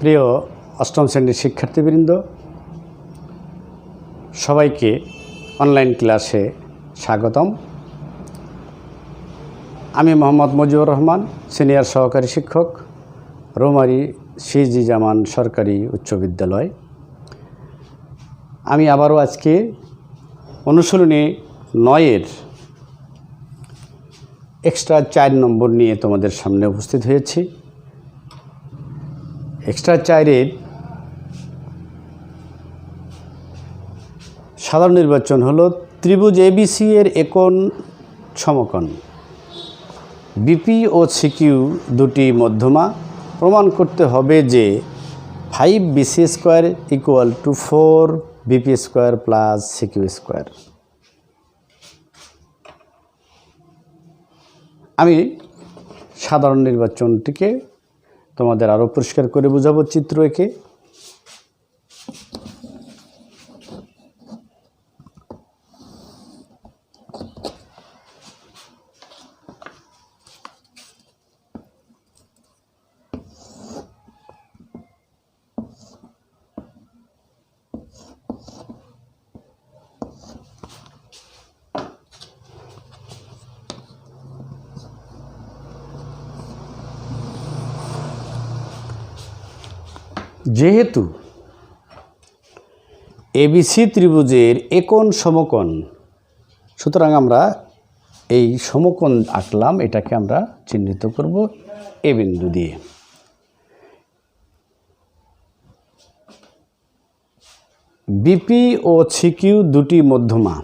প্রিয় অষ্টম শ্রেণীর শিক্ষার্থীবৃন্দ, সবাইকে অনলাইন ক্লাসে স্বাগতম। আমি মোহাম্মদ মজিবুর রহমান, সিনিয়র সহকারী শিক্ষক, রৌমারী সিজি জামান সরকারি উচ্চ বিদ্যালয়। আমি আবারও আজকে অনুশীলনী 9-এর এক্সট্রা 4 নম্বর নিয়ে তোমাদের সামনে উপস্থিত হয়েছি। এক্সট্রা 4-এর সাধারণ নির্বাচন হলো ত্রিভুজ এবিসি এর একোণ সমকোণ বিপি ও সিকিউ দুটি মধ্যমা। প্রমাণ করতে হবে যে 5bc² = 4bp² প্লাস সিকিউ²। আমি সাধারণ নির্বাচনটিকে তোমাদের আরও পরিষ্কার করে বোঝাবো চিত্র এঁকে। যেহেতু এবিসি ত্রিভুজের একোণ সমকোণ, সুতরাং আমরা এই সমকোণ আঁকলাম, এটাকে আমরা চিহ্নিত করব এ বিন্দু দিয়ে। বিপি ও সিকিউ দুটি মধ্যমা।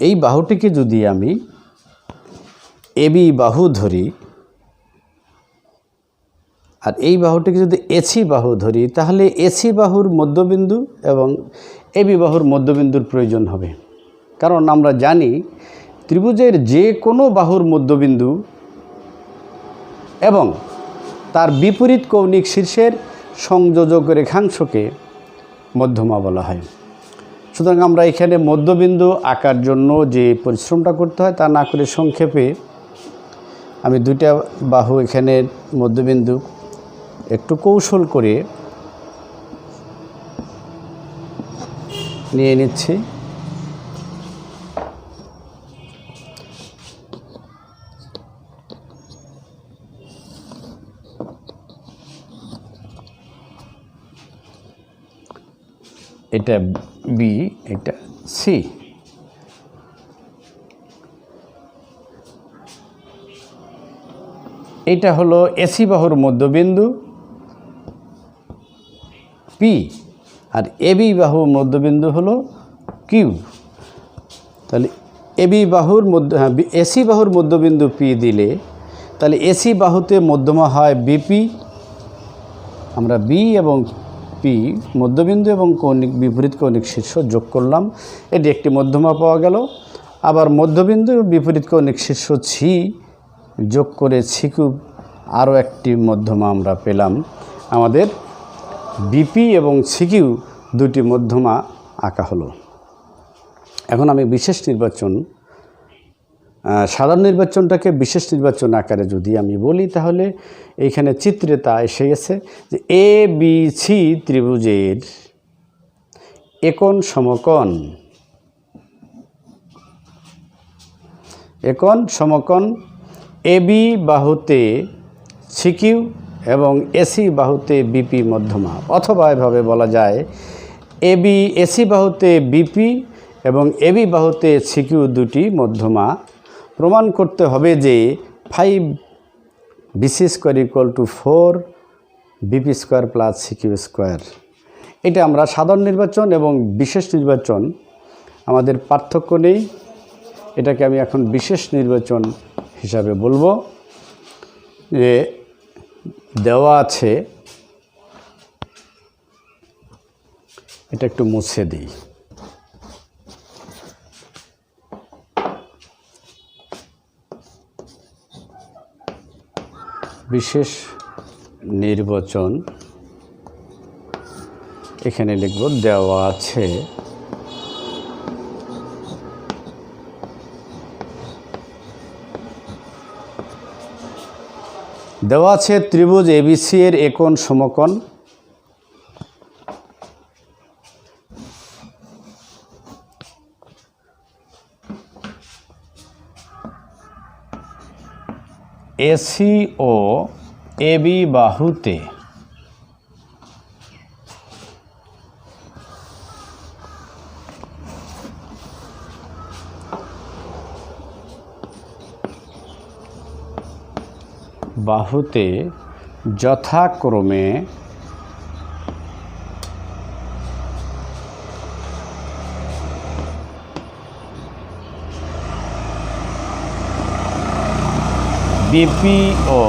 এই বাহুটিকে যদি আমি এবি বাহু ধরি আর এই বাহুটিকে যদি এসি বাহু ধরি, তাহলে এসি বাহুর মধ্যবিন্দু এবং এবি বাহুর মধ্যবিন্দুর প্রয়োজন হবে। কারণ আমরা জানি ত্রিভুজের যে কোনো বাহুর মধ্যবিন্দু এবং তার বিপরীত কৌণিক শীর্ষের সংযোজক রেখাংশকে মধ্যমা বলা হয়। সুতরাং আমরা এখানে মধ্যবিন্দু আঁকার জন্য যে পরিশ্রমটা করতে হয় তা না করে সংক্ষেপে আমি দুইটা বাহু এখানে মধ্যবিন্দু একটু কৌশল করে নিয়ে নিচ্ছি। এটা বি, এটা সি। এটা হলো এসি বাহুর মধ্যবিন্দু পি, আর এবি বাহুর মধ্যবিন্দু হলো কিউ। তাহলে এবি বাহুর এসি বাহুর মধ্যবিন্দু পি দিলে তাহলে এসি বাহুতে মধ্যমা হয় বিপি। আমরা বি এবং পি মধ্যবিন্দু এবং কৌণিক বিপরীত কৌণিক শীর্ষ যোগ করলাম, এটি একটি মধ্যমা পাওয়া গেল। আবার মধ্যবিন্দু বিপরীত কৌণিক শীর্ষ সি যোগ করে সিকিউ আরও একটি মধ্যমা আমরা পেলাম। আমাদের বিপি এবং সিকিউ দুটি মধ্যমা আঁকা হলো। এখন আমি বিশেষ নির্বাচন, সাধারণ নির্বাচনটাকে বিশেষ নির্বাচন আকারে যদি আমি বলি, তাহলে এইখানে চিত্রে তা এসে গেছে যে এ বি সি ত্রিভুজের একোণ সমকোণ, একোণ সমকোণ এবি বাহুতে সিকিউ এবং এসি বাহুতে বিপি মধ্যমা। অথবা এভাবে বলা যায় এসি বাহুতে বিপি এবং এবি বাহুতে সিকিউ দুটি মধ্যমা। প্রমাণ করতে হবে যে 5bc² = 4bp² প্লাস সিকিউ²। এটা আমরা সাধারণ নির্বাচন এবং বিশেষ নির্বাচন আমাদের পার্থক্য নেই, এটাকে আমি এখন বিশেষ নির্বাচন হিসাবে বলবো। যে দেওয়া আছে, এটা একটু মুছে দিই। বিশেষ নির্বাচন এখানে লিখব দেওয়া আছে দেওয়া আছে ত্রিভুজ এবিসি এর একোণ সমকোণ এসি ও এবি বাহুতে যথাক্রমে বিপি ও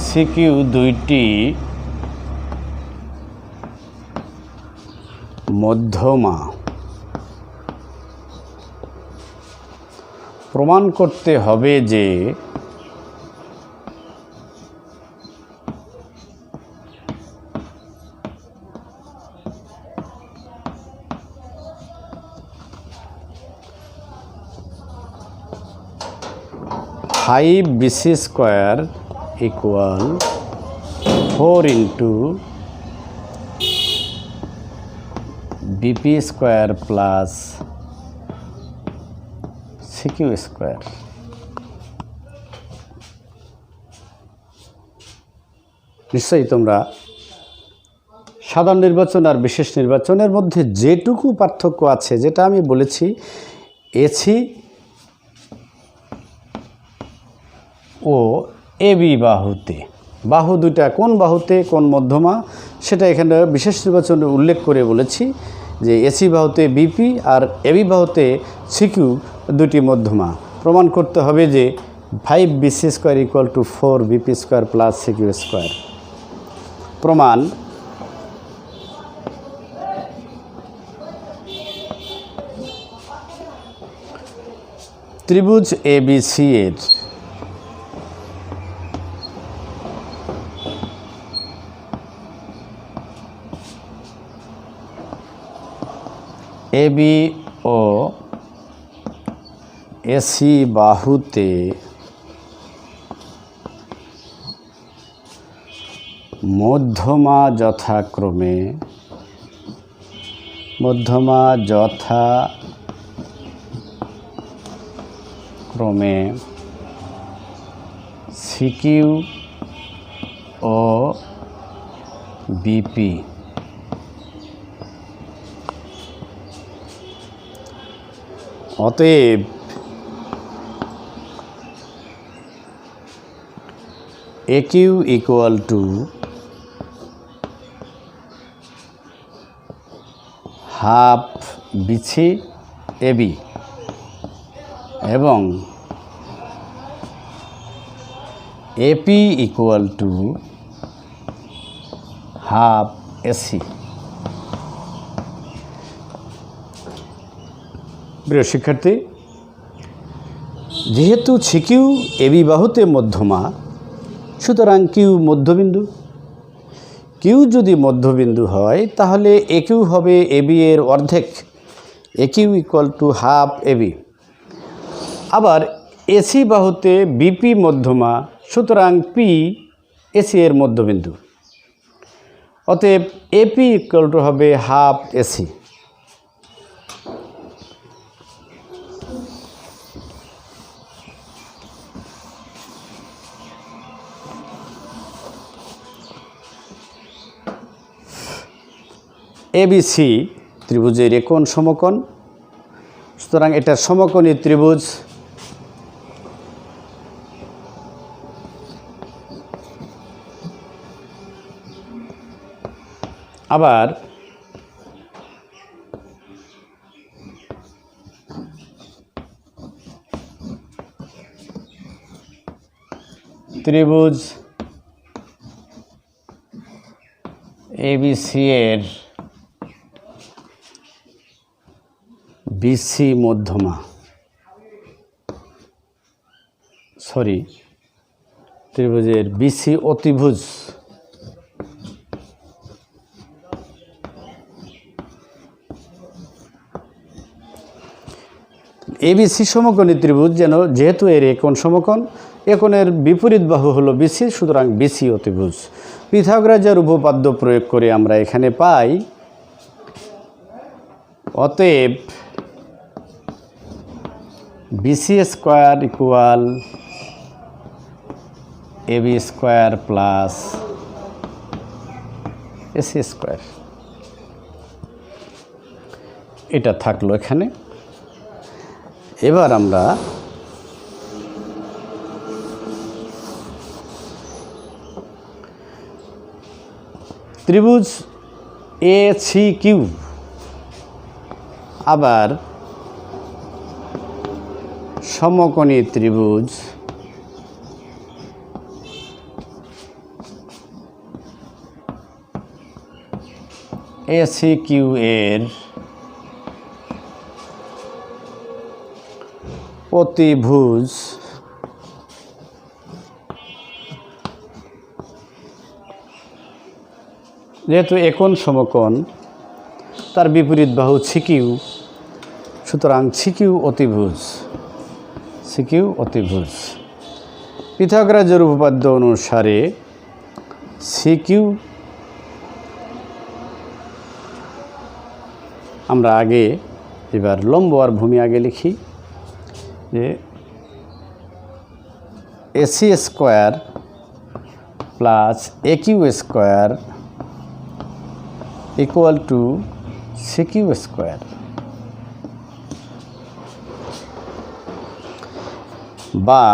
সিকিউ দুইটি মধ্যমা। প্রমাণ করতে হবে যে five BC square equal 4 into BP square plus CQ square. निश्चय तोमरा साधारण निर्वाचन और विशेष निर्वाचনের মধ্যে যেটুকু পার্থক্য আছে যেটা আমি বলেছি এসি ও এবি বাহুতে বাহু দুইটা কোন বাহুতে কোন মধ্যমা সেটা এখানে বিশেষ নির্বাচনে উল্লেখ করে বলেছি যে এসি বাহুতে বিপি আর এবি বাহুতে সিকিউ দুটি মধ্যমা। প্রমাণ করতে হবে যে 5 BC square equal to 4 BP square plus CQ square. প্রমাণ ত্রিভুজ এবিসি এর এবি ও এসি বাহুতে মধ্যমা যথাক্রমে সিকিউ ও বিপি। অতএব AQ equal to half BC AB এবং AP equal to half AC. প্রিয় শিক্ষার্থী, যেহেতু সিকিউ এবি বাহুতে মধ্যমা সুতরাং কিউ মধ্যবিন্দু। কিউ যদি মধ্যবিন্দু হয় তাহলে একিউ হবে এবি এর অর্ধেক, AQ equal to half AB. আবার এসি বাহুতে বিপি মধ্যমা সুতরাং পি এসি এর মধ্যবিন্দু। অতএব এপি ইকুয়াল টু হবে হাফ এসি। এবিসি ত্রিভুজের একোণ সমকোণ, সুতরাং এটা সমকোণী ত্রিভুজ। আবার ত্রিভুজ এবিসি এর বিসি মধ্যমা, ত্রিভুজের বিসি অতিভুজ এবিসি সমকোণী ত্রিভুজ যেহেতু এর একোণ সমকোণ এ কোণের বিপরীত বাহু হলো বিসি, সুতরাং বিসি অতিভুজ। পিথাগোরাসের উপপাদ্য প্রয়োগ করে আমরা এখানে পাই, অতএব BC square equal AB square plus AC square. এটা থাকলো এখানে। এবার আমরা ত্রিভুজ এ সি কিউ, আবার সমকোণী ত্রিভুজ এ সি কিউ এর অতিভুজ যেহেতু একোণ সমকোণ, তার বিপরীত বাহু সিকিউ, সুতরাং সিকিউ অতিভুজ, সিকিউ অতিভুজ। পিথাগোরাসের উপপাদ্য অনুসারে সিকিউ আমরা আগে, এবার লম্ব আর ভূমি আগে লিখি, যে AC square plus A Q square equal to CQ square, বা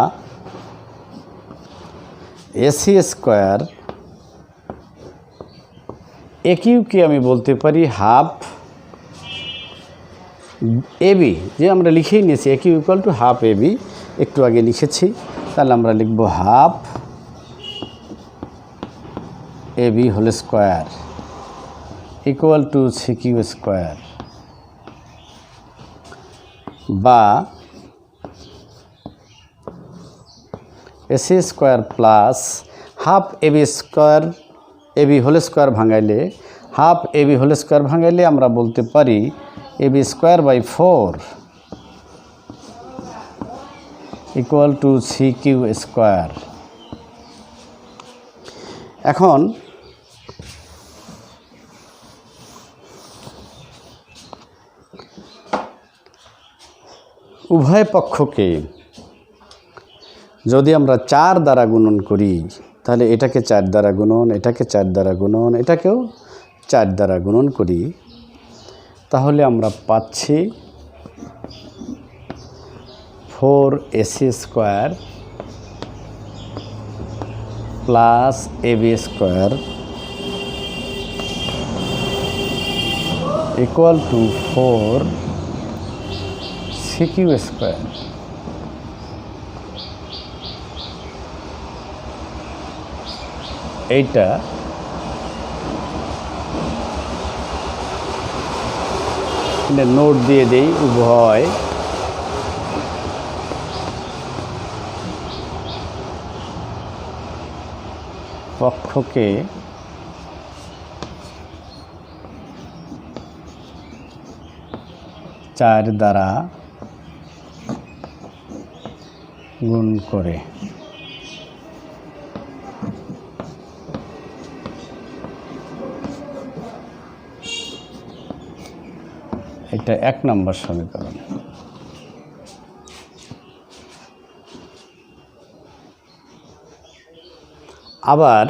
এসি স্কোয়ার এ কিউকে আমি বলতে পারি হাফ এবি, যে আমরা লিখেই নিয়েছি A Q equal to half AB, একটু আগে লিখেছি, তাহলে আমরা লিখব half AB whole square equal to CQ square, বা AC square plus half AB square, AB whole square ভাঙাইলে, হাফ এবি হোল স্কোয়ার ভাঙাইলে আমরা বলতে পারি AB square by 4 equal to CQ square. এখন উভয় পক্ষকে যদি আমরা 4 দ্বারা গুণন করি, তাহলে এটাকে 4 দ্বারা গুণন, এটাকে 4 দ্বারা গুণন, এটাকেও 4 দ্বারা গুণন করি, তাহলে আমরা পাচ্ছি 4ac square plus AB square equal to 4cq square. এইটা নোট দিয়ে দেই, উভয় পক্ষকে 4 দ্বারা গুণ করে এটা 1 নম্বর সমীকরণ। আবার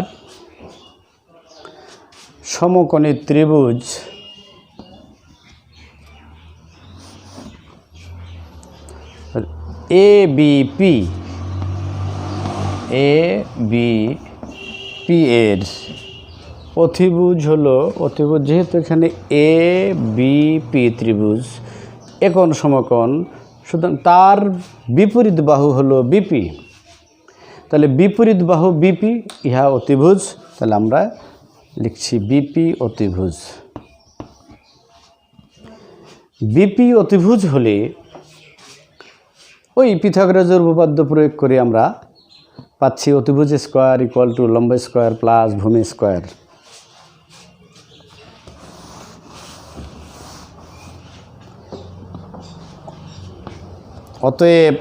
সমকোণী ত্রিভুজ এবিপি, এবিপি এর অতিভুজ হলো, অতিভুজ যেহেতু এখানে এ বিপি ত্রিভুজ একোণ সমকোণ, সুতরাং তার বিপরীত বাহু হলো বিপি, তাহলে বিপরীত বাহু বিপি, ইহা অতিভুজ, তাহলে আমরা লিখছি বিপি অতিভুজ। বিপি অতিভুজ হলে ওই পিথাগোরাসের উপপাদ্য প্রয়োগ করে আমরা পাচ্ছি অতিভুজ স্কোয়ার ইকুয়াল টু লম্ব স্কোয়ার প্লাস ভূমি স্কোয়ার। অতএব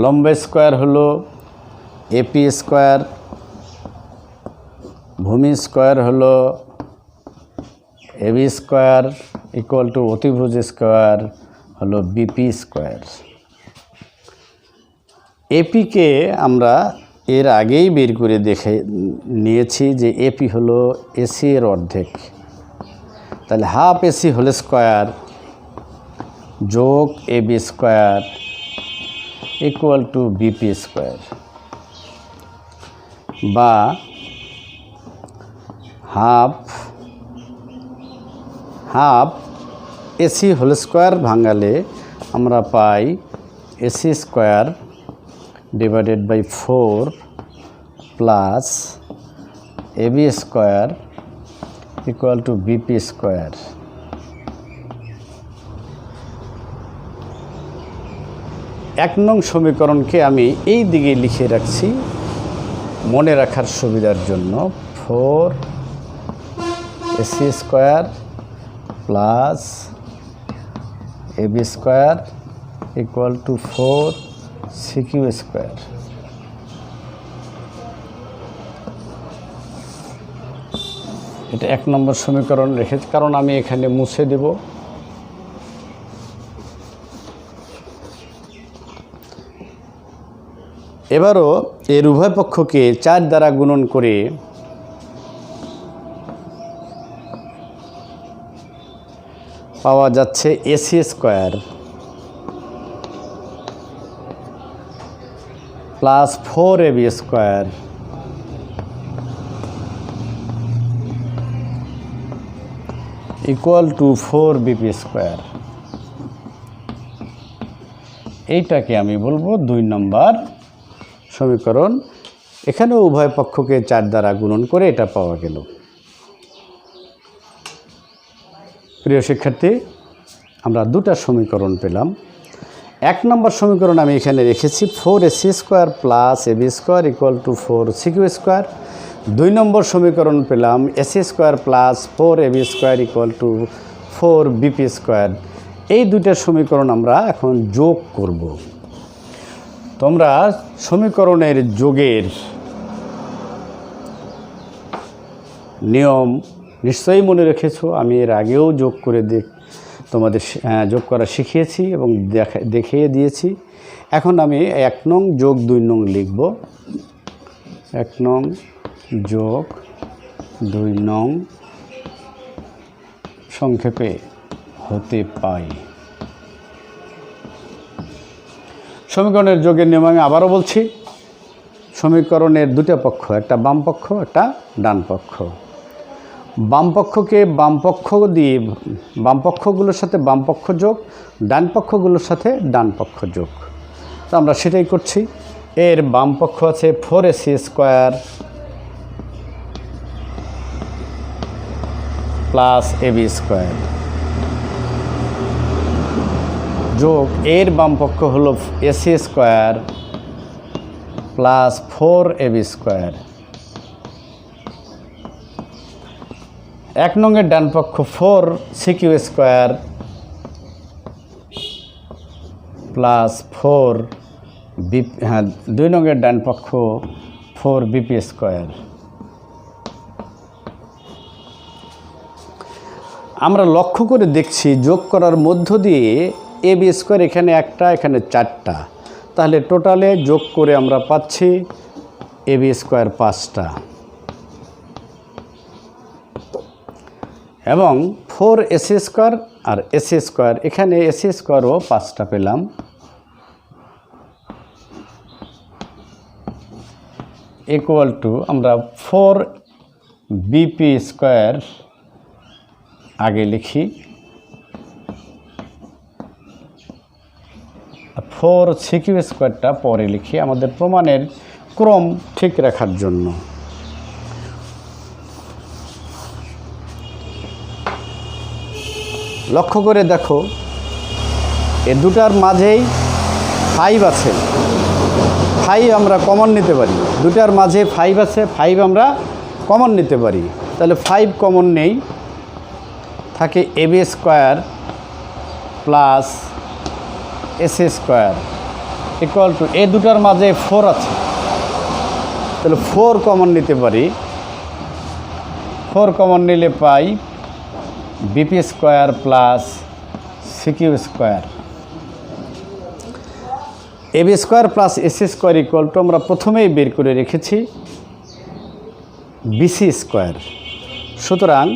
লম্ব স্কোয়ার হলো এপি স্কোয়ার, ভূমি স্কোয়ার হলো এবি স্কোয়ার ইকুয়াল টু অতিভুজ স্কোয়ার হলো বিপি স্কোয়ার। এপিকে আমরা এর আগেই বের করে দেখে নিয়েছি যে এপি হলো এসি এর অর্ধেক, তাহলে হাফ এসি হোল স্কোয়ার যোগ AB square equal to BP square, বা হাফ এসি হোল স্কোয়ার ভাঙালে আমরা পাই AC square divided by 4 plus AB square equal to BP square. এক নং সমীকরণকে আমি এই দিকে লিখে রাখছি মনে রাখার সুবিধার জন্য, 4 AC square plus AB square equal to 4 CQ square. এটা এক নম্বর সমীকরণ রেখেছি, কারণ আমি এখানে মুছে দেব। এবারও এর উভয় পক্ষকে 4 দ্বারা গুণন করে পাওয়া যাচ্ছে AC square plus 4 AB square equal to 4 BP square. এইটাকে আমি বলবো 2 নম্বর সমীকরণ। এখানেও উভয় পক্ষকে 4 দ্বারা গুণন করে এটা পাওয়া গেল। প্রিয় শিক্ষার্থী, আমরা 2টা সমীকরণ পেলাম। 1 নম্বর সমীকরণ আমি এখানে রেখেছি 4 AC square plus AB square equal to 4 CQ square. 2 নম্বর সমীকরণ পেলাম AC square plus 4 AB square equal to 4 BP square. এই 2টা সমীকরণ আমরা এখন যোগ করব। তোমরা সমীকরণের যোগের নিয়ম নিশ্চয়ই মনে রেখেছো। আমি এর আগেও যোগ করে তোমাদের যোগ করা শিখিয়েছি এবং দেখিয়ে দিয়েছি। এখন আমি 1 নং যোগ 2 নং লিখব। 1 নং যোগ 2 নং সংক্ষেপে হতে পাই। সমীকরণের যোগের নিয়ম আমি আবারও বলছি। সমীকরণের 2টা পক্ষ, একটা বাম পক্ষ একটা ডান পক্ষ। বাম পক্ষকে বাম পক্ষ দিয়ে বাম পক্ষগুলোর সাথে বাম পক্ষ যোগ, ডান পক্ষগুলোর সাথে ডান পক্ষ যোগ। তো আমরা সেটাই করছি। এর বাম পক্ষ আছে 4 AC square plus AB square যোগ এর বাম পক্ষ হলো AC square plus 4 AB square. 1 নংয়ের ডান পক্ষ 4 সিকিউ স্কোয়ার প্লাস 4 বিপি, 2 নংয়ের ডান পক্ষ 4 বিপি স্কোয়ার। আমরা লক্ষ্য করে দেখছি যোগ করার মধ্য দিয়ে এবি স্কোয়ার এখানে একটা, এখানে 4টা, তাহলে টোটালে যোগ করে আমরা পাচ্ছি এবি স্কোয়ার 5টা এবং 4 এসি স্কোয়ার আর এসি স্কোয়ার, এখানে এসি স্কোয়ারও 5টা পেলাম। ইকুয়াল টু আমরা 4 বিপি স্কোয়ার আগে লিখি, 4 সিকিউ স্কোয়ারটা পরে লিখি আমাদের প্রমাণের ক্রম ঠিক রাখার জন্য। লক্ষ্য করে দেখো এ দুটার মাঝেই 5 আছে, 5 আমরা কমন নিতে পারি। দুটার মাঝে 5 আছে, 5 আমরা কমন নিতে পারি। তাহলে 5 কমন নেই, থাকে AB square plus AC square equal to এই দুটার মাঝে 4 আছে, তাহলে 4 কমন নিতে পারি। 4 কমন নিলে পাই BP square plus CQ square. AB square plus AC square equal to আমরা প্রথমেই বের করে রেখেছি বিসি স্কোয়ার। সুতরাং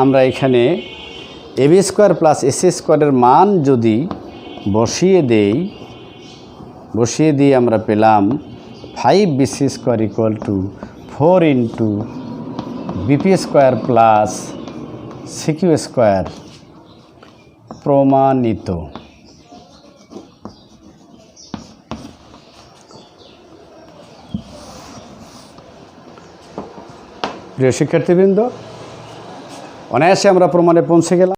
আমরা এখানে এবি স্কোয়ার প্লাস এসি স্কোয়ারের মান যদি বসিয়ে দিয়ে আমরা পেলাম 5 BC square equal to 4 into BP square plus CQ square. প্রমাণিত। প্রিয় শিক্ষার্থীবৃন্দ, অনায়াসে আমরা প্রমাণে পৌঁছে গেলাম।